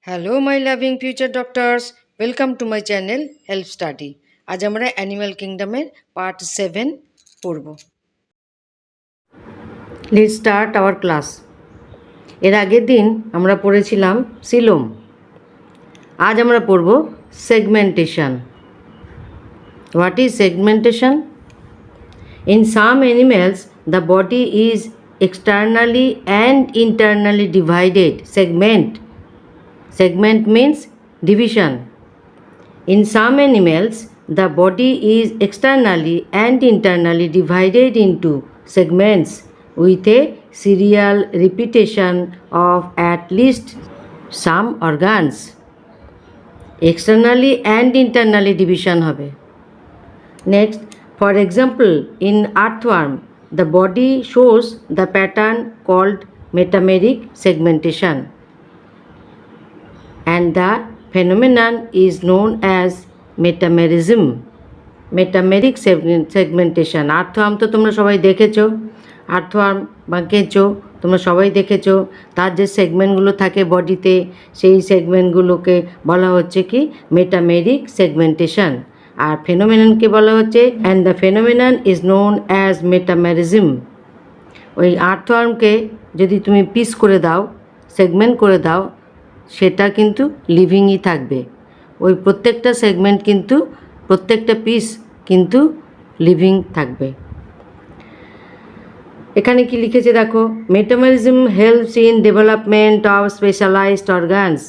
Hello my loving future doctors, welcome to my channel help study. আজ আমরা animal কিংডমের part 7 পড়ব। Let's start our class. এর আগের দিন আমরা পড়েছিলাম সিলোম। আজ আমরা পড়ব segmentation. What is segmentation? In some animals the body is externally and internally divided. Segment means division. In some animals, the body is externally and internally divided into segments with a serial repetition of at least some organs. Externally and internally division hobe. Next, for example, in earthworm, the body shows the pattern called metameric segmentation, and the phenomenon is known as metamerism. Metameric segmentation. Earthworm তো তোমরা সবাই দেখেছো, earthworm বা কেঁচো তোমরা সবাই দেখেছো। তার যে সেগমেন্টগুলো থাকে বডিতে, সেই সেগমেন্টগুলোকে বলা হচ্ছে কি মেটামেরিক সেগমেন্টেশন। আর ফেনোমেননকে বলা হচ্ছে and the phenomenon is known as metamerism. ওই আর্থওয়ার্মকে যদি তুমি পিস করে দাও, সেগমেন্ট করে দাও, সেটা কিন্তু লিভিংই থাকবে। ওই প্রত্যেকটা সেগমেন্ট কিন্তু, প্রত্যেকটা পিস কিন্তু লিভিং থাকবে। এখানে কি লিখেছে দেখো, metamerism helps in development of specialized organs.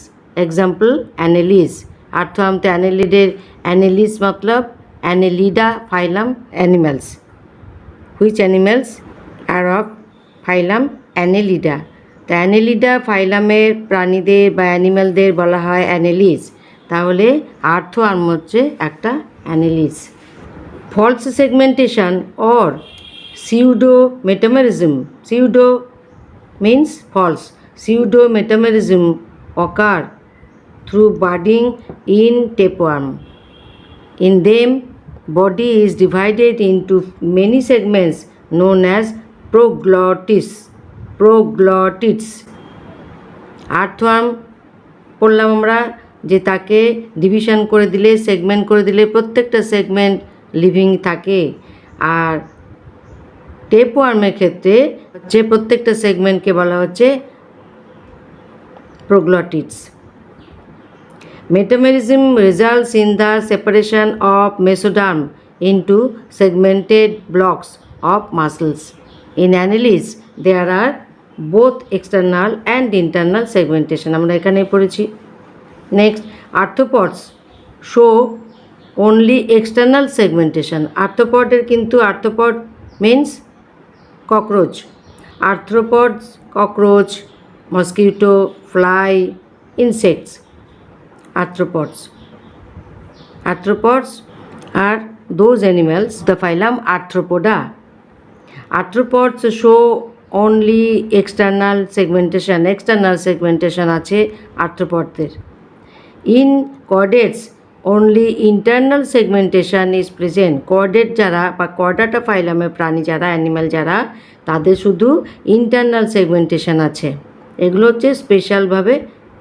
Example annelids. আর্থওয়ার্মতে অ্যানেলিডের, অ্যানেলিস মতলব annelida phylum animals. Which animals are of phylum annelida. তো অ্যানেলিডা ফাইলামের প্রাণীদের বা অ্যানিম্যালদের বলা হয় অ্যানেলিস। তাহলে আর্থওয়ার্ম হচ্ছে একটা annelids. False segmentation or pseudo metamerism. Pseudo means false. Pseudo metamerism occur through budding in tapeworm. In them, body is divided into many segments known as proglottids. Earthworm পড়লাম আমরা যে তাকে ডিভিশন করে দিলে, সেগমেন্ট করে দিলে প্রত্যেকটা সেগমেন্ট লিভিং থাকে। আর টেপওয়ার্মের ক্ষেত্রে যে প্রত্যেকটা সেগমেন্টকে বলা হচ্ছে proglottids. Metamerism results in the separation of mesoderm into segmented blocks of muscles. In annelids there are both external and internal segmentation. আমরা এখানে পড়েছি। Next, arthropods show only external segmentation. আর্থ্রোপডের কিন্তু, arthropod means cockroach. Arthropods, cockroach, mosquito, fly, insects. Arthropods. Arthropods are those animals, the phylum Arthropoda. Arthropods show only external segmentation. External segmentation আছে arthropods. In chordates, only internal segmentation is present. Chordate যারা বা chordata ফাইলামের প্রাণী যারা, animal যারা, তাদের শুধু internal segmentation আছে। এগুলো হচ্ছে স্পেশালভাবে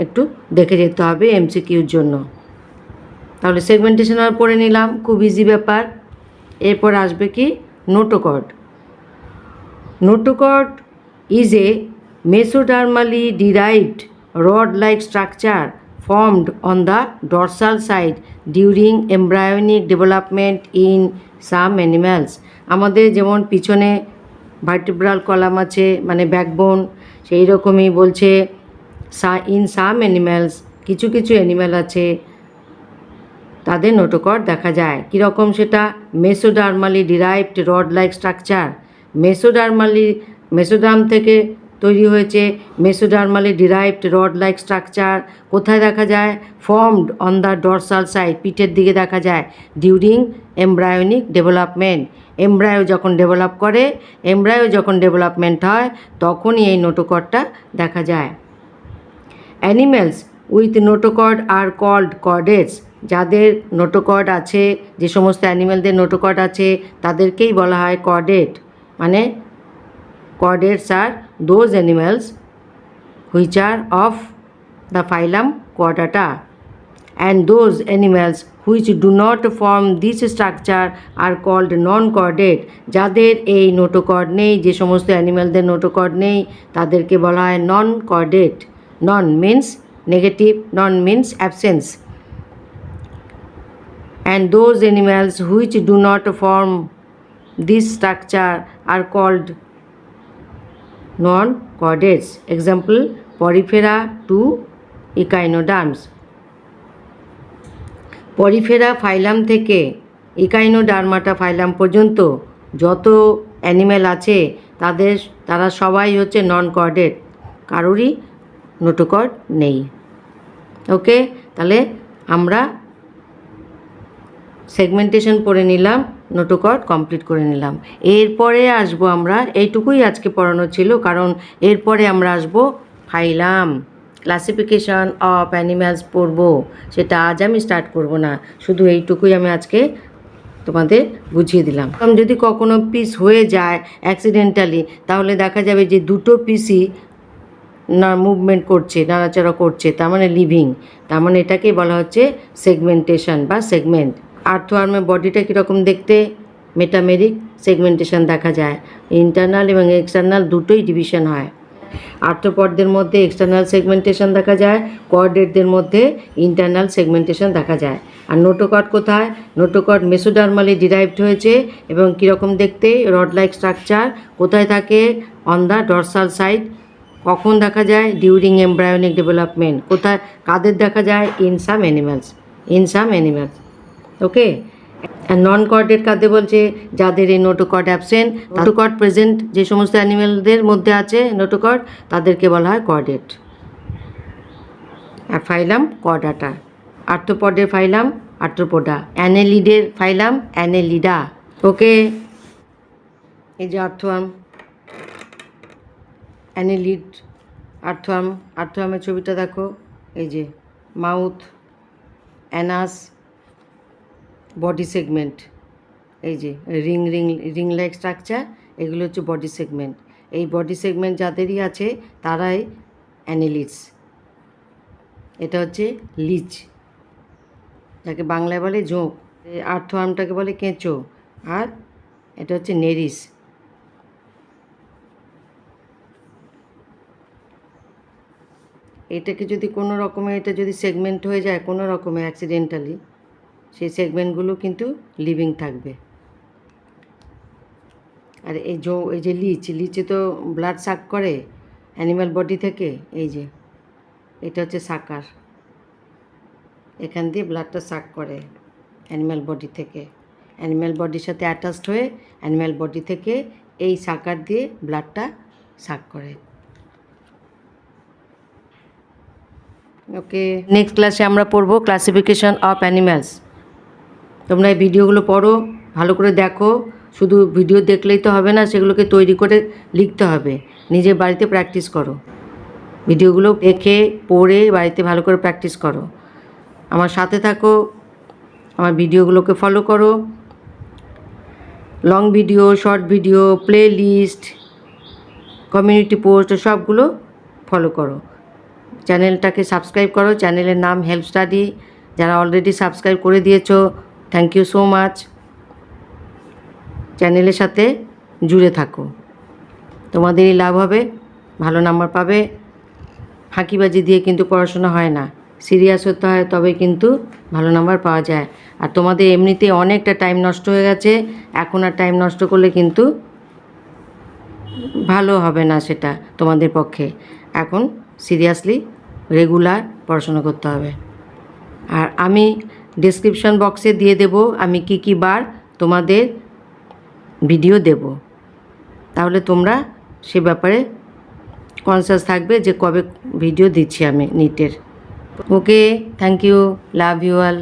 একটু দেখে যেতে হবে এমসিকিউর জন্য। তাহলে সেগমেন্টেশন আর পড়ে নিলাম, খুব ইজি ব্যাপার। এরপর আসবে কি notochord. Notochord is a mesodermally derived rod-like structure formed on the dorsal side during embryonic development in some animals. আমাদের যেমন পিছনে ভার্টিব্রাল কলাম আছে, মানে ব্যাকবোন, সেই রকমই বলছে ইন সাম অ্যানিম্যালস, কিছু কিছু অ্যানিম্যাল আছে তাদের নোটোকর্ড দেখা যায়। কীরকম সেটা? মেসোডার্মালি ডিরাইভড রড-লাইক স্ট্রাকচার। মেসোডার্ম থেকে তৈরি হয়েছে মেসোডার্মালি ডিরাইভড রড-লাইক স্ট্রাকচার। কোথায় দেখা যায়? Formed on the dorsal side, পিঠের দিকে দেখা যায়। ডিউরিং এমব্রায়োনিক ডেভেলপমেন্ট, এমব্রায়ো যখন ডেভেলপ করে, এমব্রায়ো যখন ডেভেলপমেন্ট হয় তখনই এই নোটোকর্ডটা দেখা যায়। Animals with notochord are called chordates. যাদের নোটোকর্ড আছে, যে সমস্ত অ্যানিম্যালদের নোটোকর্ড আছে তাদেরকেই বলা হয় কর্ডেট। মানে chordates are those animals which are of the phylum Chordata, and those animals which do not form this structure are called non-chordate. যাদের এই নোটোকর্ড নেই, যে সমস্ত অ্যানিম্যালদের নোটোকর্ড নেই তাদেরকে বলা হয় non chordate. Non means negative, non means absence. and those animals which do not form this structure are called non-chordates. Example, Porifera to Echinoderms. Porifera phylum থেকে ইকাইনোডার্মাটা ফাইলাম পর্যন্ত যত অ্যানিম্যাল আছে তারা সবাই হচ্ছে নন কর্ডেট, কারোরই নোটোকর্ড নেই। ওকে, তাহলে আমরা সেগমেন্টেশন পড়ে নিলাম, নোটোকর্ড কমপ্লিট করে নিলাম। এরপরে আসবো আমরা, এইটুকুই আজকে পড়ানো ছিল, কারণ এরপরে আমরা আসবো ফাইলাম, ক্লাসিফিকেশন অফ অ্যানিম্যালস পড়বো। সেটা আজ আমি স্টার্ট করব না, শুধু এইটুকুই আমি আজকে তোমাদের বুঝিয়ে দিলাম। যদি কখনো পিস হয়ে যায় অ্যাক্সিডেন্টালি, তাহলে দেখা যাবে যে দুটো পিসই না মুভমেন্ট করছে, নাড়াচাড়া করছে, তার মানে লিভিং, তার মানে এটাকেই বলা হচ্ছে সেগমেন্টেশন বা সেগমেন্ট। আর্থওয়ার্মের বডিটা কীরকম দেখতে? মেটামেরিক সেগমেন্টেশন দেখা যায়। ইন্টারনাল এবং এক্সটার্নাল দুটোই ডিভিশন হয়। আর্থ্রোপডদের মধ্যে এক্সটার্নাল সেগমেন্টেশন দেখা যায়, কর্ডেটদের মধ্যে ইন্টারনাল সেগমেন্টেশন দেখা যায়। আর নোটোকর্ড কোথায়? নোটোকর্ড মেসোডার্মালি ডিরাইভড হয়েছে এবং কীরকম দেখতে? Rod like structure. কোথায় থাকে? On the dorsal side. কখন দেখা যায়? During embryonic development. কোথায়, কাদের দেখা যায়? In some animals. Okay, non chordate কাদের বলছে? যাদের এই নোটোকর্ড অ্যাবসেন্ট। নোটোকর্ড প্রেজেন্ট যে সমস্ত অ্যানিমেলদের মধ্যে আছে নোটোকর্ড, তাদেরকে বলা হয় কর্ডেট। আর ফাইলাম কর্ডাটা। আর্থ্রোপডের ফাইলাম আর্থ্রোপোডা। অ্যানেলিডের ফাইলাম অ্যানেলিডা। ওকে, এই যে আর্থওয়ার্ম, অ্যানেলিড, আর্থওয়ার্মের ছবিটা দেখো। এই যে মাউথ, অ্যানাস, বডি সেগমেন্ট, এই যে রিং লাইক স্ট্রাকচার, এগুলো হচ্ছে বডি সেগমেন্ট। এই বডি সেগমেন্ট যাদেরই আছে তারাই অ্যানেলিডস। এটা হচ্ছে লিচ, যাকে বাংলায় বলে জোঁক। আর্থওয়ার্মটাকে বলে কেঁচো, আর এটা হচ্ছে নেরিস। এটাকে যদি কোনো রকমে, এটা যদি সেগমেন্ট হয়ে যায় কোনো রকমে অ্যাক্সিডেন্টালি, সেই সেগমেন্টগুলো কিন্তু লিভিং থাকবে। আর এই যে লিচে তো ব্লাড সাক করে অ্যানিম্যাল বডি থেকে। এই যে এটা হচ্ছে সাকার, এখান দিয়ে ব্লাডটা সাক করে অ্যানিম্যাল বডি থেকে। অ্যানিম্যাল বডির সাথে অ্যাটাচড হয়ে অ্যানিম্যাল বডি থেকে এই সাকার দিয়ে ব্লাডটা সাক করে। ওকে, নেক্সট ক্লাসে আমরা পড়বো ক্লাসিফিকেশন অফ অ্যানিম্যালস। তোমরা এই ভিডিওগুলো পড়ো, ভালো করে দেখো। শুধু ভিডিও দেখলেই তো হবে না, সেগুলোকে তৈরি করে লিখতে হবে। নিজে বাড়িতে প্র্যাকটিস করো, ভিডিওগুলো দেখে পড়ে বাড়িতে ভালো করে প্র্যাকটিস করো। আমার সাথে থাকো, আমার ভিডিওগুলোকে ফলো করো। Long video, short video, playlist, community post সবগুলো ফলো করো। চ্যানেলটাকে সাবস্ক্রাইব করো। চ্যানেলের নাম হেল্প স্টাডি। যারা অলরেডি সাবস্ক্রাইব করে দিয়েছো, থ্যাংক ইউ সো মাচ। চ্যানেলের সাথে জুড়ে থাকো, তোমাদেরই লাভ হবে, ভালো নাম্বার পাবে। ফাঁকিবাজি দিয়ে কিন্তু পড়াশোনা হয় না, সিরিয়াস হতে হয়, তবে কিন্তু ভালো নাম্বার পাওয়া যায়। আর তোমাদের এমনিতে অনেকটা টাইম নষ্ট হয়ে গেছে, এখন আর টাইম নষ্ট করলে কিন্তু ভালো হবে না সেটা তোমাদের পক্ষে। এখন সিরিয়াসলি রেগুলার পড়াশোনা করতে হবে। আর আমি ডেসক্রিপশন বক্সে দিয়ে দেব আমি কি বার তোমাদের ভিডিও দেব, তাহলে তোমরা সে ব্যাপারে কনসাস থাকবে যে কবে ভিডিও দিচ্ছি আমি নিটের। Okay, thank you, love you all.